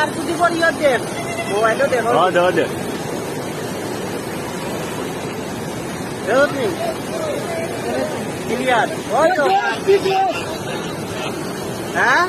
আর যদি পরিবার দেন মোবাইলও দেখো ক্লিয়ার হ্যাঁ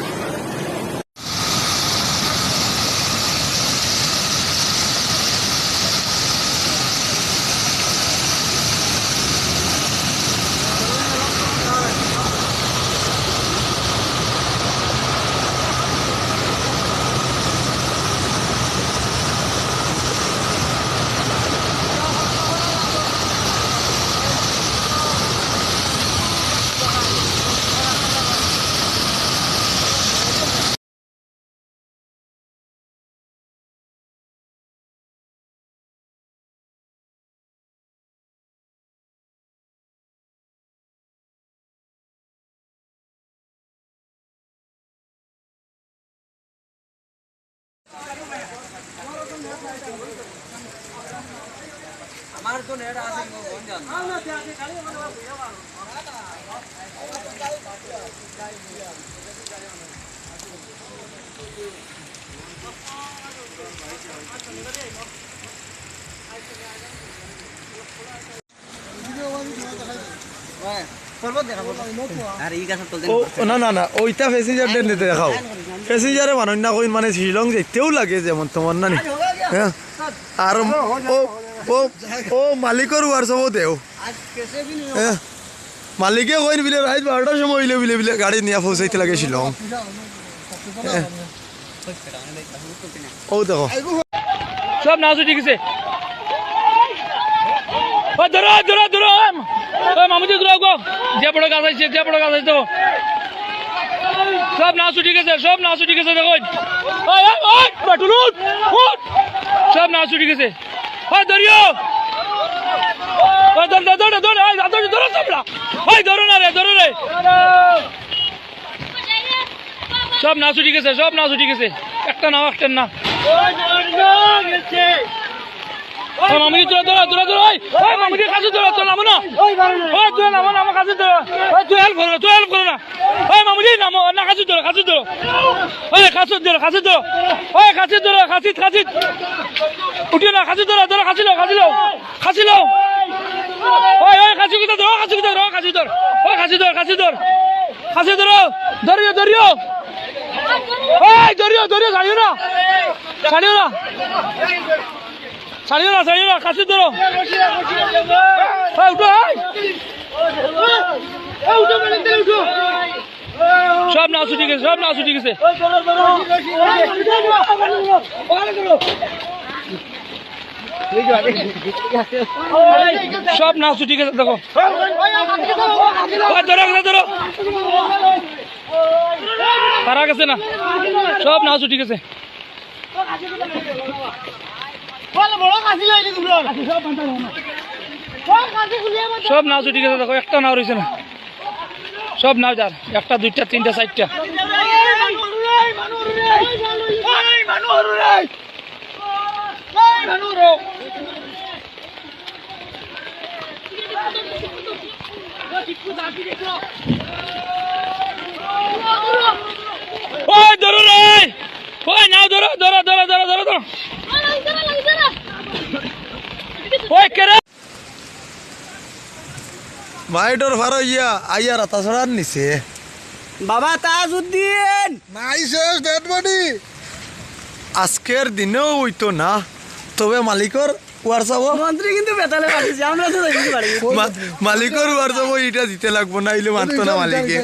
আমার তো নেট আছে কোন জান না না না ওইটা প্যাসেঞ্জার নিতে দেখাও প্যাসেঞ্জারে মানুষ না কই মানে শিলং যেতেও লাগে যেমন তোমার না হ্যাঁ আর ও ও ও মালিকর হোয়াটসঅ্যাপও দেও হ্যাঁ মালিকে কইন বিলে রাত 12টার সময় হইলে বিলে বিলে গাড়ি নিয়ে পৌঁছাইতে লাগে শিলং ও দেখো সব নাচ উঠে গেছে ধরো ধরো ধরো মামুজি ধরো গো যে বড় গাছ আছে তো সব নাচ উঠে গেছে দেখো সব নাচ উঠে গেছে ধরিও ধরো না রে সব নাচ উঠে গেছে একটা নাও একটা না মামুজি ধরো মামুজি কাছে ধরো তো নামো না তুই নামো না আমার কাছে ধরো তুই হেল্প করো না মামুজি নামো না কাছে ধরো কাছে ধরো উঠিও না কাছে ধরো কাছে লো ধরিও ছাড়িও না কাছে ধরো সব নাচ উঠে গেছে সব নাচ উঠে গেছে দেখো ধরো তারা গেছে না সব নাচ উঠে গেছে সব নাচ উঠে গেছে দেখো একটা নাও রয়েছে না সব নাও যার একটা দুইটা তিনটা চারটা ধরো রে নাও ধরো মাইডর ফারো আইয়া রাতা ছড়ার নিছে বাবা তাজউদ্দিন নাইসেস ডেড বডি আজকের দিনেও হইতো না তবে মালিকর হোয়াটসঅ্যাপ মন্ত্রী কিন্তু বেতালে পাঠিয়েছি আমরা তো দিতে পারি মালিকর হোয়াটসঅ্যাপ এটা দিতে লাগবো না ইলে মানতো না মালিকে